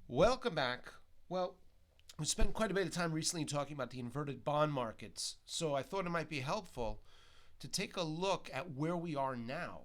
Welcome back. Well, we spent quite a bit of time recently talking about the inverted bond markets, so I thought it might be helpful to take a look at where we are now.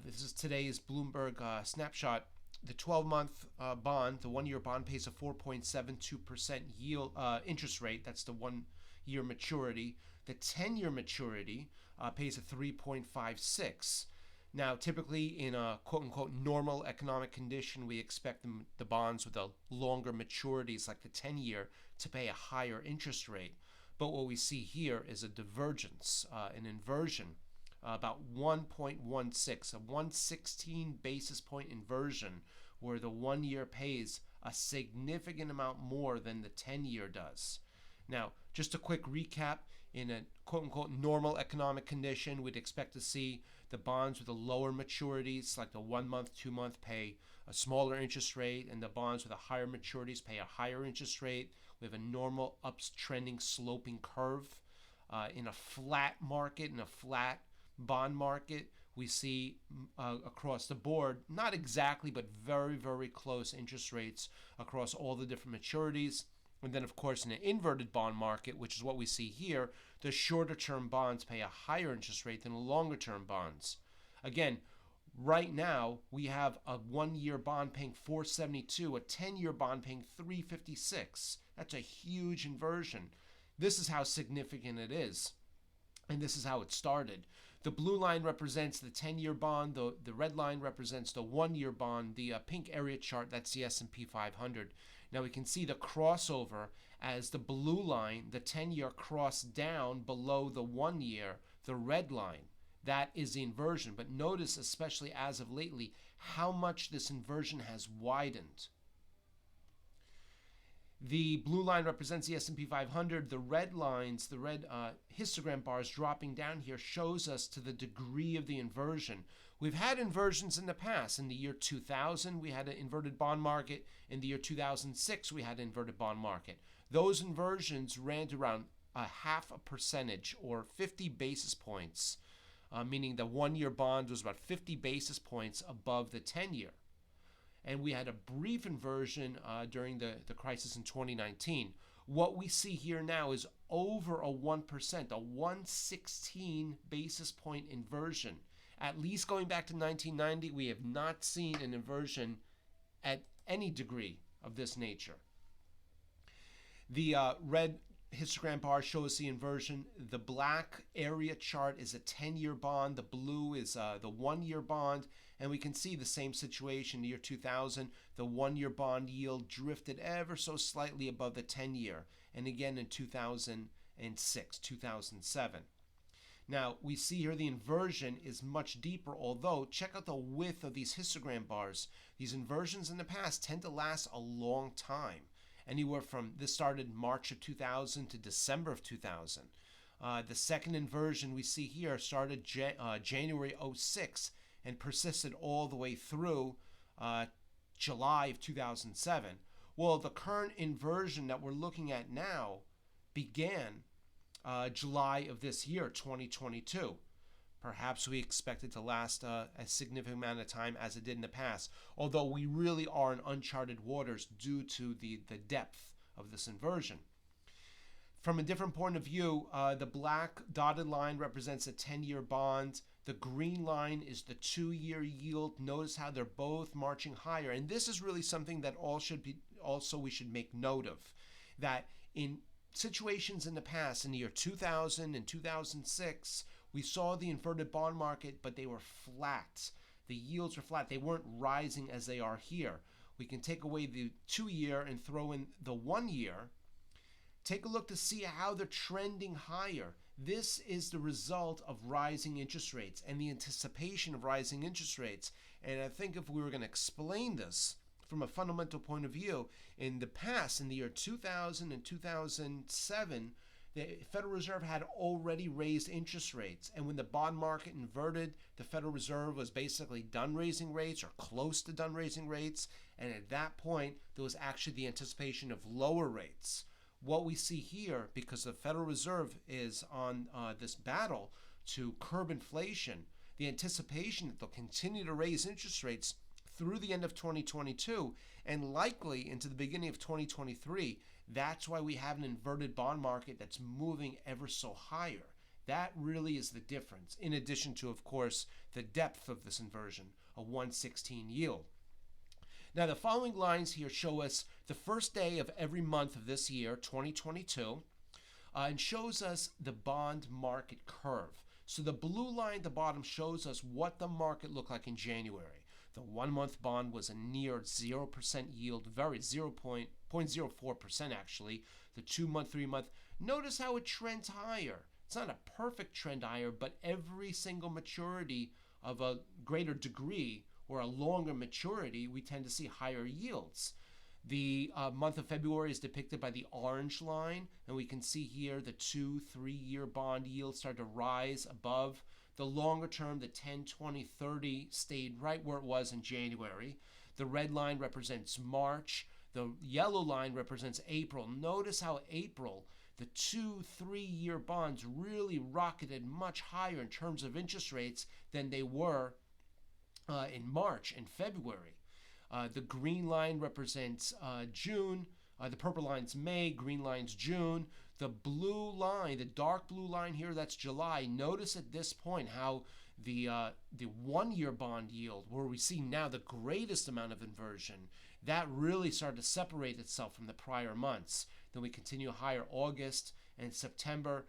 This is today's Bloomberg snapshot. The 12-month bond, the one-year bond, pays a 4.72% yield interest rate. That's the one-year maturity. The 10-year maturity pays a 3.56. Now, typically in a quote-unquote normal economic condition, we expect the bonds with the longer maturities, like the 10-year, to pay a higher interest rate. But what we see here is a divergence, an inversion, about 1.16, a 116 basis point inversion, where the 1-year pays a significant amount more than the 10-year does. Now, just a quick recap, in a quote-unquote normal economic condition, we'd expect to see the bonds with the lower maturities, like the 1-month, 2-month, pay a smaller interest rate, and the bonds with the higher maturities pay a higher interest rate. We have a normal uptrending sloping curve. In a flat market, in a flat bond market, we see across the board, not exactly, but very, very close interest rates across all the different maturities. And then, of course, in an inverted bond market, which is what we see here, the shorter-term bonds pay a higher interest rate than the longer-term bonds. Again, right now, we have a 1-year bond paying 472, a 10-year bond paying 356. That's a huge inversion. This is how significant it is. And this is how it started. The blue line represents the 10-year bond. The red line represents the 1-year bond. The pink area chart, that's the S&P 500. Now we can see the crossover as the blue line, the 10-year, crossed down below the 1-year, the red line. That is the inversion. But notice, especially as of lately, how much this inversion has widened. The blue line represents the S&P 500. The red lines, the red histogram bars dropping down here, shows us to the degree of the inversion. We've had inversions in the past. In the year 2000, we had an inverted bond market. In the year 2006, we had an inverted bond market. Those inversions ran to around a 0.5% or 50 basis points, meaning the 1-year bond was about 50 basis points above the 10-year. And we had a brief inversion during the crisis in 2019. What we see here now is over a 1%, a 116 basis point inversion. At least going back to 1990, we have not seen an inversion at any degree of this nature. The red histogram bar shows the inversion. The black area chart is a 10-year bond. The blue is the 1-year bond. And we can see the same situation in the year 2000. The 1-year bond yield drifted ever so slightly above the 10-year. And again in 2006, 2007. Now, we see here the inversion is much deeper, although check out the width of these histogram bars. These inversions in the past tend to last a long time. Anywhere from, this started March of 2000 to December of 2000. The second inversion we see here started January 06 and persisted all the way through July of 2007. Well, the current inversion that we're looking at now began July of this year, 2022. Perhaps we expect it to last a significant amount of time as it did in the past, although we really are in uncharted waters due to the depth of this inversion. From a different point of view, the black dotted line represents a 10-year bond. The green line is the 2-year yield. Notice how they're both marching higher. And this is really something that we should make note of, that in situations in the past, in the year 2000 and 2006, we saw the inverted bond market, but they were flat. The yields were flat. They weren't rising as they are here. We can take away the 2-year and throw in the 1-year. Take a look to see how they're trending higher. This is the result of rising interest rates and the anticipation of rising interest rates. And I think if we were going to explain this from a fundamental point of view, in the past, in the year 2000 and 2007, the Federal Reserve had already raised interest rates. And when the bond market inverted, the Federal Reserve was basically done raising rates or close to done raising rates. And at that point, there was actually the anticipation of lower rates. What we see here, because the Federal Reserve is on this battle to curb inflation, the anticipation that they'll continue to raise interest rates through the end of 2022 and likely into the beginning of 2023. That's why we have an inverted bond market that's moving ever so higher. That really is the difference, in addition to, of course, the depth of this inversion, a 116 yield. Now, the following lines here show us the first day of every month of this year, 2022, and shows us the bond market curve. So the blue line at the bottom shows us what the market looked like in January. The 1 month bond was a near 0% yield, very 0.04% actually. The 2 month, 3 month, notice how it trends higher. It's not a perfect trend higher, but every single maturity of a greater degree or a longer maturity, we tend to see higher yields. The month of February is depicted by the orange line, and we can see here the 2-3 year bond yields start to rise above. The longer term, the 10, 20, 30 stayed right where it was in January. The red line represents March. The yellow line represents April. Notice how April, the 2-3 year bonds really rocketed much higher in terms of interest rates than they were in March and February. The green line represents June. The purple line's May. Green line's June. The blue line, the dark blue line here, that's July. Notice at this point how the 1 year bond yield, where we see now the greatest amount of inversion, that really started to separate itself from the prior months. Then we continue higher August and September.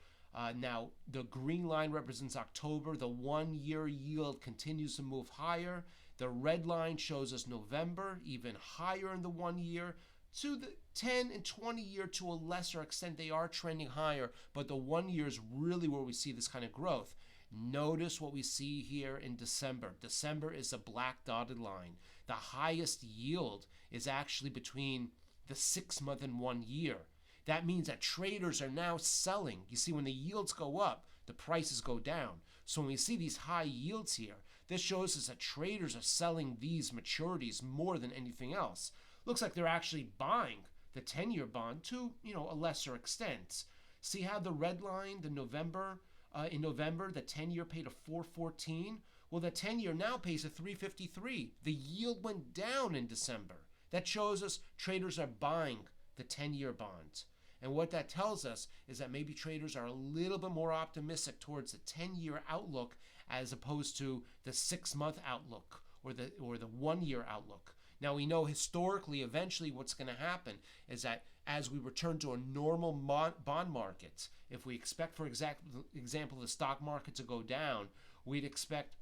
Now, the green line represents October. The 1 year yield continues to move higher. The red line shows us November, even higher in the 1 year. To the 10 and 20 year, to a lesser extent, they are trending higher, but the 1 year is really where we see this kind of growth. Notice what we see here in December. December is a black dotted line. The highest yield is actually between the 6 month and 1 year. That means that traders are now selling. You see, when the yields go up, the prices go down. So when we see these high yields here, this shows us that traders are selling these maturities more than anything else. Looks like they're actually buying the 10-year bond to, a lesser extent. See how the red line, in November, the 10-year paid a 414? Well, the 10-year now pays a 353. The yield went down in December. That shows us traders are buying the 10-year bonds. And what that tells us is that maybe traders are a little bit more optimistic towards the 10-year outlook as opposed to the 6 month outlook or the 1 year outlook. Now, we know historically, eventually what's going to happen is that as we return to a normal bond market, if we expect, for example, the stock market to go down, we'd expect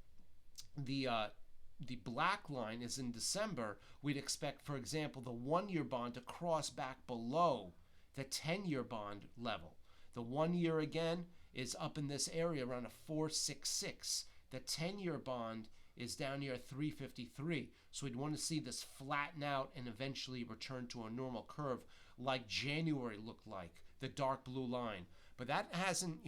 the black line is in December. We'd expect, for example, the 1 year bond to cross back below the 10-year bond level. The 1 year, again, is up in this area around a 466. The 10-year bond is down here at 353. So we'd want to see this flatten out and eventually return to a normal curve like January looked like, the dark blue line. But that hasn't,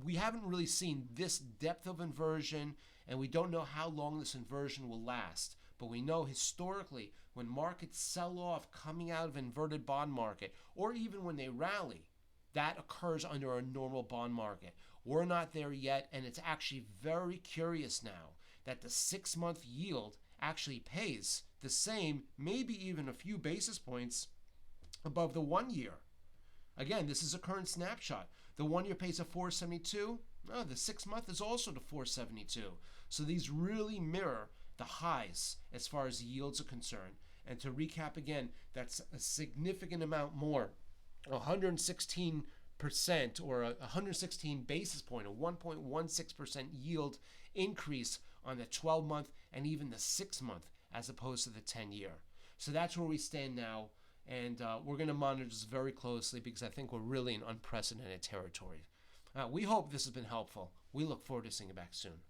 we haven't really seen this depth of inversion, and we don't know how long this inversion will last. But we know historically when markets sell off coming out of inverted bond market, or even when they rally, that occurs under a normal bond market. We're not there yet, and it's actually very curious now that the 6 month yield actually pays the same, maybe even a few basis points above the 1 year. Again, this is a current snapshot. The 1 year pays a 472. No, the 6 month is also to 472. So these really mirror the highs as far as yields are concerned. And to recap again, that's a significant amount more, 116% or 116 basis point, a 1.16% yield increase on the 12 month and even the 6 month as opposed to the 10 year. So that's where we stand now. And we're going to monitor this very closely because I think we're really in unprecedented territory. We hope this has been helpful. We look forward to seeing you back soon.